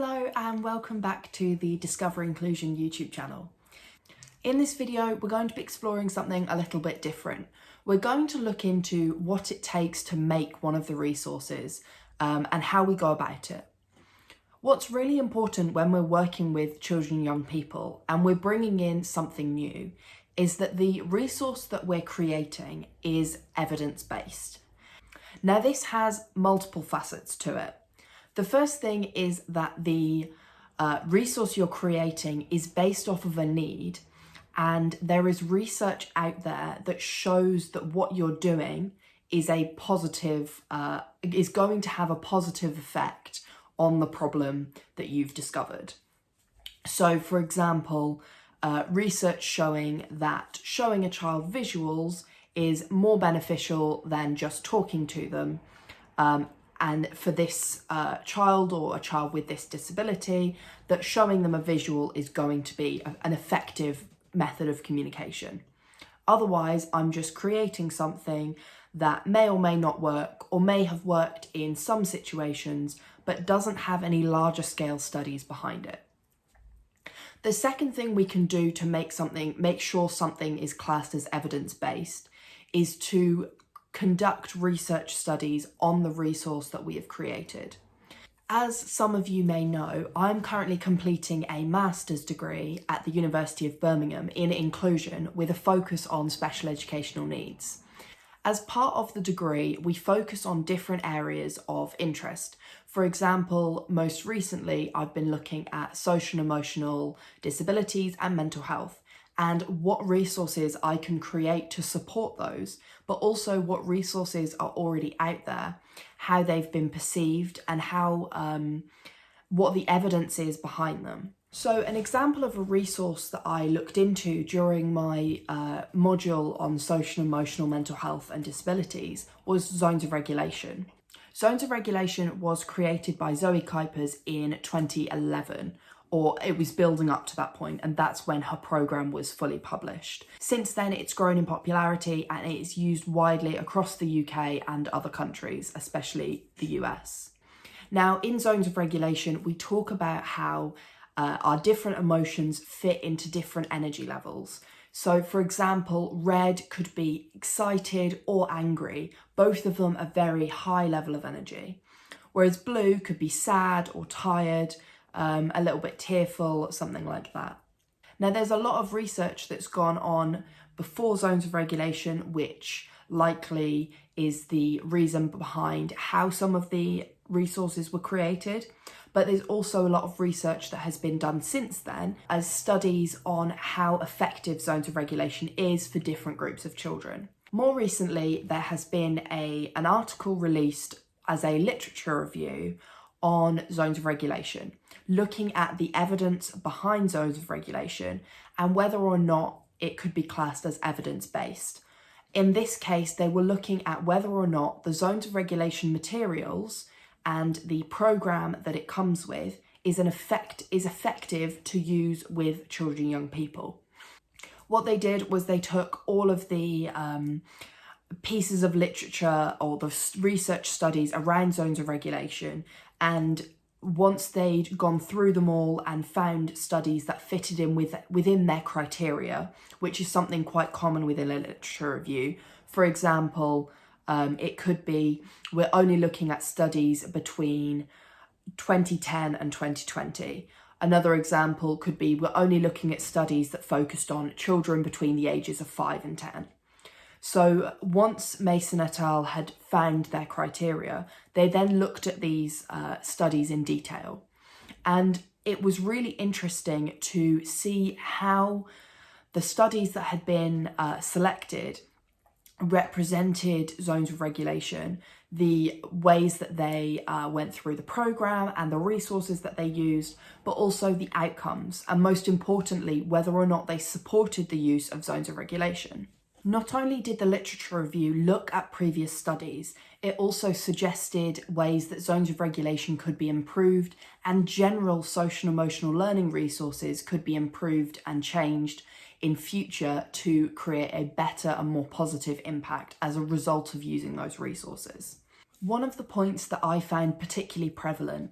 Hello and welcome back to the Discover Inclusion YouTube channel. In this video, we're going to be exploring something a little bit different. We're going to look into what it takes to make one of the resources and how we go about it. What's really important when we're working with children and young people and we're bringing in something new is that the resource that we're creating is evidence-based. Now, this has multiple facets to it. The first thing is that the resource you're creating is based off of a need, and there is research out there that shows that what you're doing is a positive, is going to have a positive effect on the problem that you've discovered. So, for example, research showing that showing a child visuals is more beneficial than just talking to them. And for this child or a child with this disability, that showing them a visual is going to be an effective method of communication. Otherwise, I'm just creating something that may or may not work or may have worked in some situations, but doesn't have any larger scale studies behind it. The second thing we can do to make sure something is classed as evidence-based is to conduct research studies on the resource that we have created. As some of you may know, I'm currently completing a master's degree at the University of Birmingham in inclusion with a focus on special educational needs. As part of the degree, we focus on different areas of interest. For example, most recently, I've been looking at social and emotional disabilities and mental health, and what resources I can create to support those, but also what resources are already out there, how they've been perceived, and how what the evidence is behind them. So an example of a resource that I looked into during my module on social and emotional mental health and disabilities was Zones of Regulation. Zones of Regulation was created by Zoe Kuipers in 2011. Or it was building up to that point, and that's when her programme was fully published. Since then, it's grown in popularity and it is used widely across the UK and other countries, especially the US. Now, in Zones of Regulation, we talk about how our different emotions fit into different energy levels. So, for example, red could be excited or angry. Both of them a very high level of energy. Whereas blue could be sad or tired, a little bit tearful, something like that. Now, there's a lot of research that's gone on before Zones of Regulation, which likely is the reason behind how some of the resources were created. But there's also a lot of research that has been done since then as studies on how effective Zones of Regulation is for different groups of children. More recently, there has been an article released as a literature review on Zones of Regulation, looking at the evidence behind Zones of Regulation and whether or not it could be classed as evidence-based. In this case, they were looking at whether or not the Zones of Regulation materials and the programme that it comes with is effective to use with children and young people. What they did was they took all of the pieces of literature or the research studies around Zones of Regulation, and once they'd gone through them all and found studies that fitted in within their criteria, which is something quite common within a literature review. For example, it could be we're only looking at studies between 2010 and 2020. Another example could be we're only looking at studies that focused on children between the ages of 5 and 10. So once Mason et al. Had found their criteria, they then looked at these studies in detail. And it was really interesting to see how the studies that had been selected represented Zones of Regulation, the ways that they went through the programme and the resources that they used, but also the outcomes, and most importantly, whether or not they supported the use of Zones of Regulation. Not only did the literature review look at previous studies, it also suggested ways that Zones of Regulation could be improved and general social and emotional learning resources could be improved and changed in future to create a better and more positive impact as a result of using those resources. One of the points that I found particularly prevalent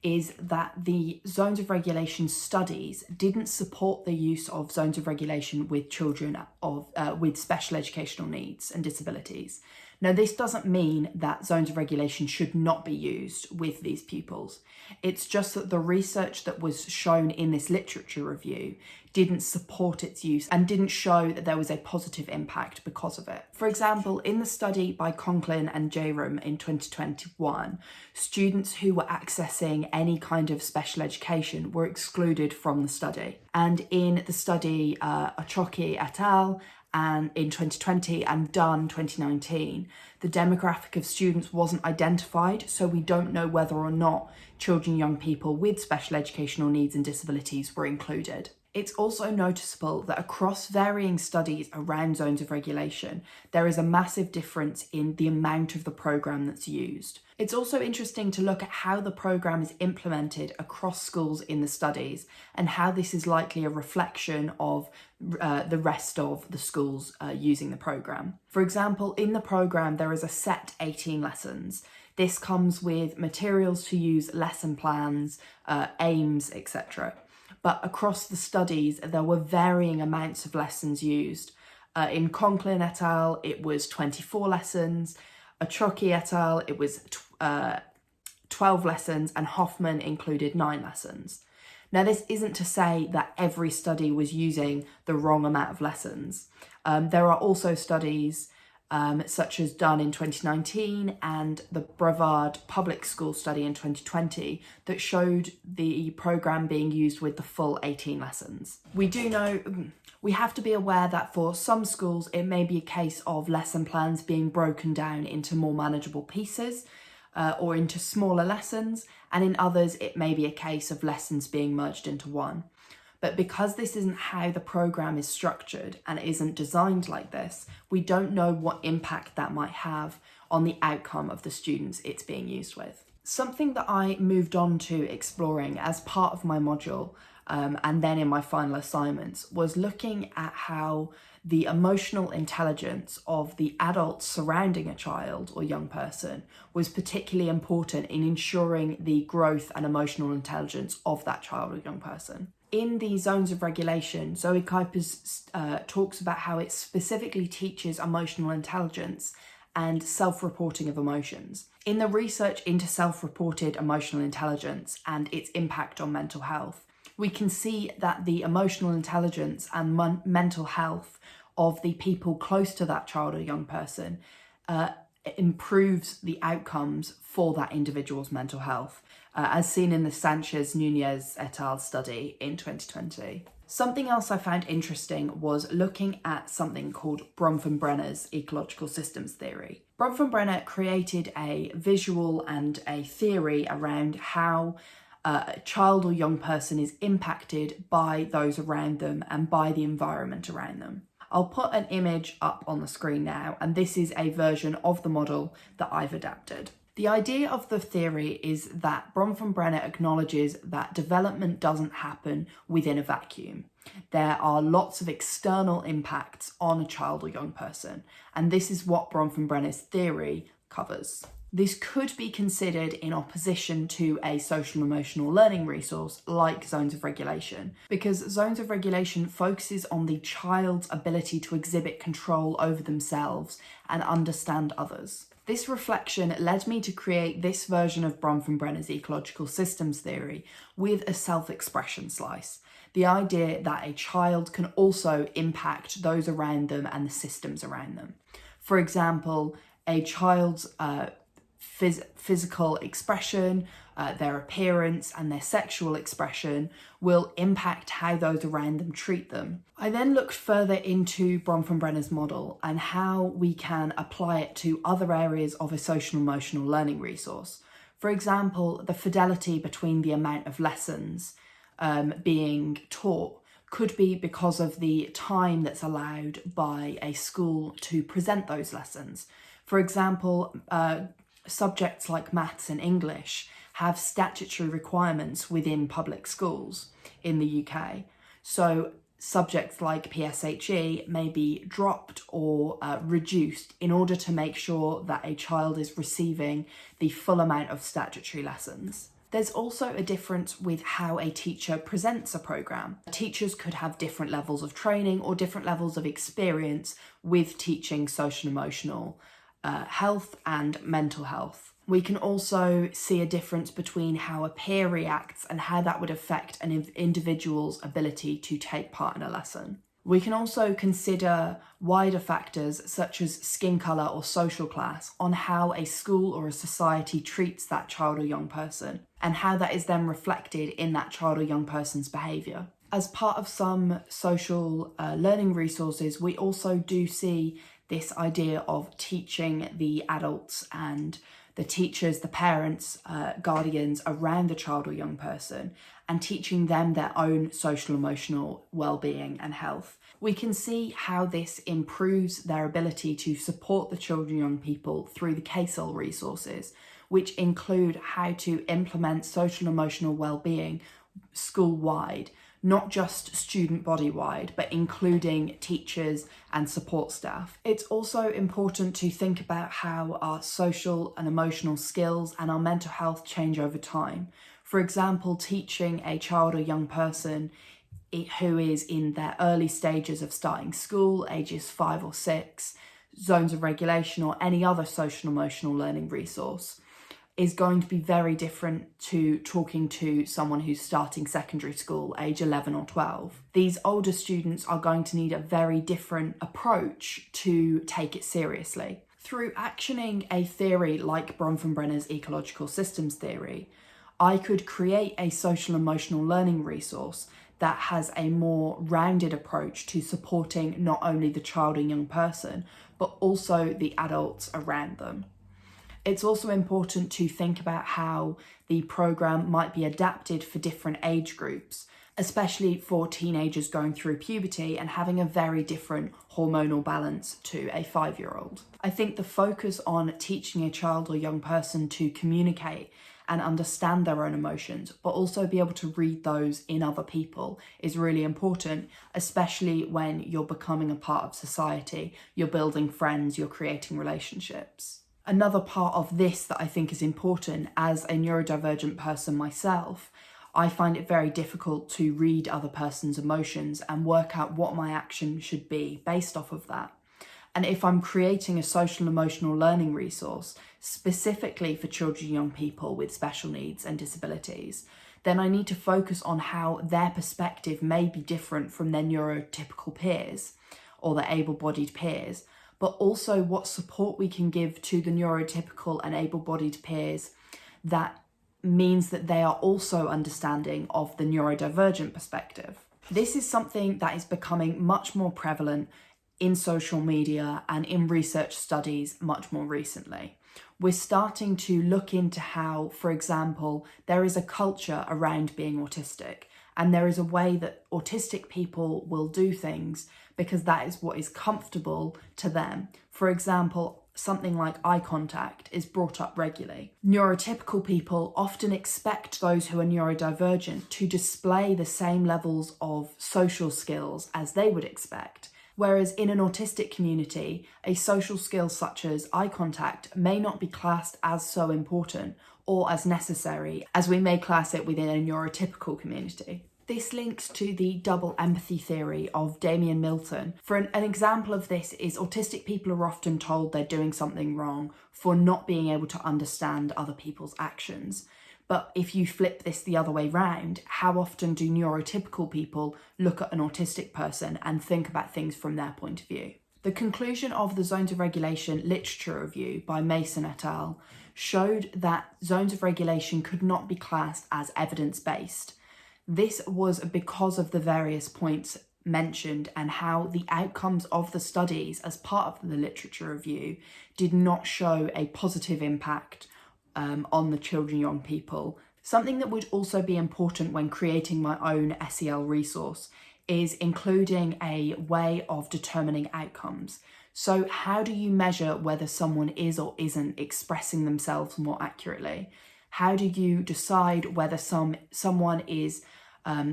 is that the zones of regulation studies didn't support the use of zones of regulation with children with special educational needs and disabilities. Now, this doesn't mean that zones of regulation should not be used with these pupils. It's just that the research that was shown in this literature review didn't support its use and didn't show that there was a positive impact because of it. For example, in the study by Conklin and Jairam in 2021, students who were accessing any kind of special education were excluded from the study. And in the study athYps et al. And in 2020 and Dunn 2019, the demographic of students wasn't identified, so we don't know whether or not children and young people with special educational needs and disabilities were included. It's also noticeable that across varying studies around zones of regulation, there is a massive difference in the amount of the programme that's used. It's also interesting to look at how the programme is implemented across schools in the studies and how this is likely a reflection of the rest of the schools using the programme. For example, in the programme, there is a set 18 lessons. This comes with materials to use, lesson plans, aims, etc. But across the studies, there were varying amounts of lessons used. In Conklin et al., it was 24 lessons. athYps et al., it was 12 lessons, and Hoffman included 9 lessons. Now, this isn't to say that every study was using the wrong amount of lessons. There are also studies such as Dunn in 2019 and the Brevard Public School study in 2020 that showed the programme being used with the full 18 lessons. We have to be aware that for some schools it may be a case of lesson plans being broken down into more manageable pieces or into smaller lessons, and in others it may be a case of lessons being merged into one. But because this isn't how the programme is structured and it isn't designed like this, we don't know what impact that might have on the outcome of the students it's being used with. Something that I moved on to exploring as part of my module and then in my final assignments was looking at how the emotional intelligence of the adults surrounding a child or young person was particularly important in ensuring the growth and emotional intelligence of that child or young person. In the zones of regulation, Zoe Kuipers talks about how it specifically teaches emotional intelligence and self-reporting of emotions. In the research into self-reported emotional intelligence and its impact on mental health, we can see that the emotional intelligence and mental health of the people close to that child or young person improves the outcomes for that individual's mental health, as seen in the Sanchez-Nunez et al. Study in 2020. Something else I found interesting was looking at something called Bronfenbrenner's ecological systems theory. Bronfenbrenner created a visual and a theory around how a child or young person is impacted by those around them and by the environment around them. I'll put an image up on the screen now, and this is a version of the model that I've adapted. The idea of the theory is that Bronfenbrenner acknowledges that development doesn't happen within a vacuum. There are lots of external impacts on a child or young person, and this is what Bronfenbrenner's theory covers. This could be considered in opposition to a social emotional learning resource like zones of regulation, because zones of regulation focuses on the child's ability to exhibit control over themselves and understand others. This reflection led me to create this version of Bronfenbrenner's ecological systems theory with a self-expression slice. The idea that a child can also impact those around them and the systems around them. For example, a child's physical expression, their appearance and their sexual expression will impact how those around them treat them. I then looked further into Bronfenbrenner's model and how we can apply it to other areas of a social emotional learning resource. For example, the fidelity between the amount of lessons being taught could be because of the time that's allowed by a school to present those lessons. For example, subjects like maths and English have statutory requirements within public schools in the UK. So subjects like PSHE may be dropped or reduced in order to make sure that a child is receiving the full amount of statutory lessons. There's also a difference with how a teacher presents a programme. Teachers could have different levels of training or different levels of experience with teaching social and emotional health and mental health. We can also see a difference between how a peer reacts and how that would affect an individual's ability to take part in a lesson. We can also consider wider factors such as skin colour or social class on how a school or a society treats that child or young person, and how that is then reflected in that child or young person's behaviour. As part of some social learning resources, we also do see this idea of teaching the adults and the teachers, the parents, guardians around the child or young person, and teaching them their own social emotional well-being and health. We can see how this improves their ability to support the children and young people through the CASEL resources, which include how to implement social emotional well-being school-wide, not just student body-wide, but including teachers and support staff. It's also important to think about how our social and emotional skills and our mental health change over time. For example, teaching a child or young person who is in their early stages of starting school, ages 5 or 6, zones of regulation or any other social and emotional learning resource is going to be very different to talking to someone who's starting secondary school, age 11 or 12. These older students are going to need a very different approach to take it seriously. Through actioning a theory like Bronfenbrenner's ecological systems theory, I could create a social emotional learning resource that has a more rounded approach to supporting not only the child and young person, but also the adults around them. It's also important to think about how the programme might be adapted for different age groups, especially for teenagers going through puberty and having a very different hormonal balance to a 5-year-old. I think the focus on teaching a child or young person to communicate and understand their own emotions, but also be able to read those in other people is really important, especially when you're becoming a part of society, you're building friends, you're creating relationships. Another part of this that I think is important, as a neurodivergent person myself, I find it very difficult to read other person's emotions and work out what my action should be based off of that. And if I'm creating a social emotional learning resource specifically for children and young people with special needs and disabilities, then I need to focus on how their perspective may be different from their neurotypical peers or their able-bodied peers, but also what support we can give to the neurotypical and able-bodied peers that means that they are also understanding of the neurodivergent perspective. This is something that is becoming much more prevalent in social media and in research studies much more recently. We're starting to look into how, for example, there is a culture around being autistic, and there is a way that autistic people will do things because that is what is comfortable to them. For example, something like eye contact is brought up regularly. Neurotypical people often expect those who are neurodivergent to display the same levels of social skills as they would expect. Whereas in an autistic community, a social skill such as eye contact may not be classed as so important or as necessary as we may class it within a neurotypical community. This links to the double empathy theory of Damian Milton. For an example of this is autistic people are often told they're doing something wrong for not being able to understand other people's actions. But if you flip this the other way round, how often do neurotypical people look at an autistic person and think about things from their point of view? The conclusion of the Zones of Regulation literature review by Mason et al. Showed that zones of regulation could not be classed as evidence-based. This was because of the various points mentioned and how the outcomes of the studies as part of the literature review did not show a positive impact on the children and young people. Something that would also be important when creating my own SEL resource is including a way of determining outcomes. So how do you measure whether someone is or isn't expressing themselves more accurately? How do you decide whether someone is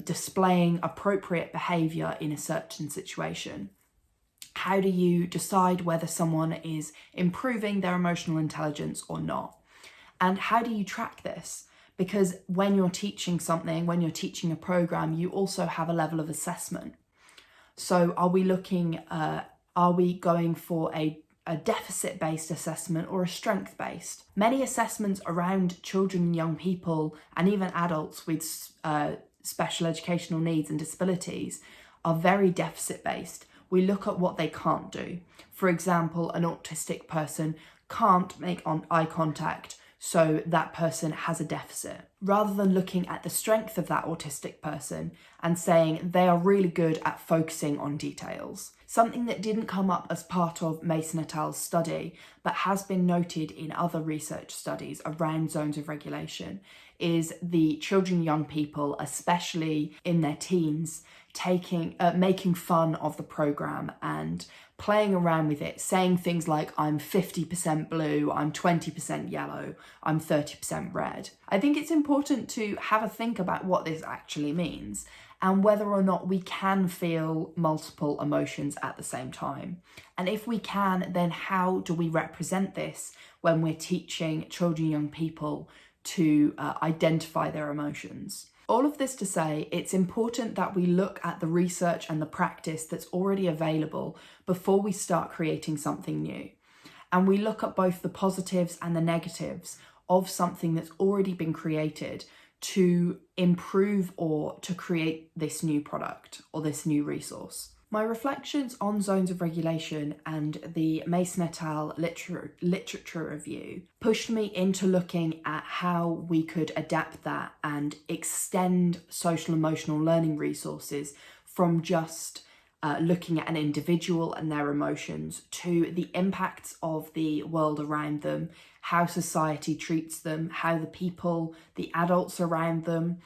displaying appropriate behaviour in a certain situation? How do you decide whether someone is improving their emotional intelligence or not? And how do you track this? because when you're teaching something, when you're teaching a program, you also have a level of assessment. So are we going for a deficit-based assessment or a strength-based? Many assessments around children and young people, and even adults with special educational needs and disabilities, are very deficit-based. We look at what they can't do. For example, an autistic person can't make eye contact, so that person has a deficit. Rather than looking at the strength of that autistic person and saying they are really good at focusing on details. Something that didn't come up as part of Mason et al.'s study, but has been noted in other research studies around zones of regulation, is the children and young people, especially in their teens, making fun of the program and playing around with it, saying things like, I'm 50% blue, I'm 20% yellow, I'm 30% red. I think it's important to have a think about what this actually means and whether or not we can feel multiple emotions at the same time. And if we can, then how do we represent this when we're teaching children and young people to identify their emotions? All of this to say, it's important that we look at the research and the practice that's already available before we start creating something new. And we look at both the positives and the negatives of something that's already been created to improve or to create this new product or this new resource. My reflections on zones of regulation and the Mason et al. Literature review pushed me into looking at how we could adapt that and extend social emotional learning resources from just looking at an individual and their emotions to the impacts of the world around them, how society treats them, how the adults around them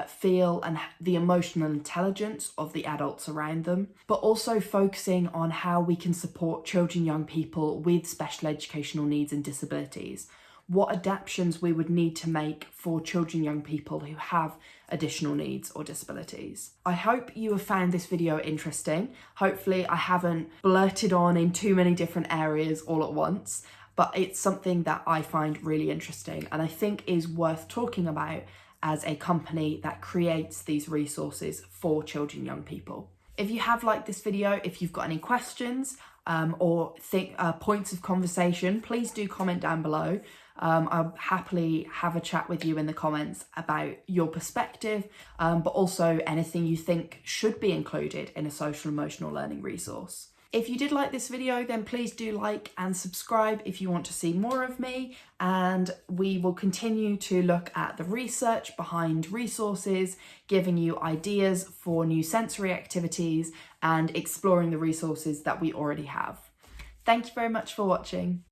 feel, and the emotional intelligence of the adults around them, but also focusing on how we can support children and young people with special educational needs and disabilities, what adaptations we would need to make for children and young people who have additional needs or disabilities. I hope you have found this video interesting. Hopefully I haven't blurted on in too many different areas all at once, but it's something that I find really interesting and I think is worth talking about as a company that creates these resources for children and young people. If you have liked this video, if you've got any questions or points of conversation, please do comment down below. I'll happily have a chat with you in the comments about your perspective, but also anything you think should be included in a social emotional learning resource. If you did like this video, then please do like and subscribe if you want to see more of me, and we will continue to look at the research behind resources, giving you ideas for new sensory activities and exploring the resources that we already have. Thank you very much for watching.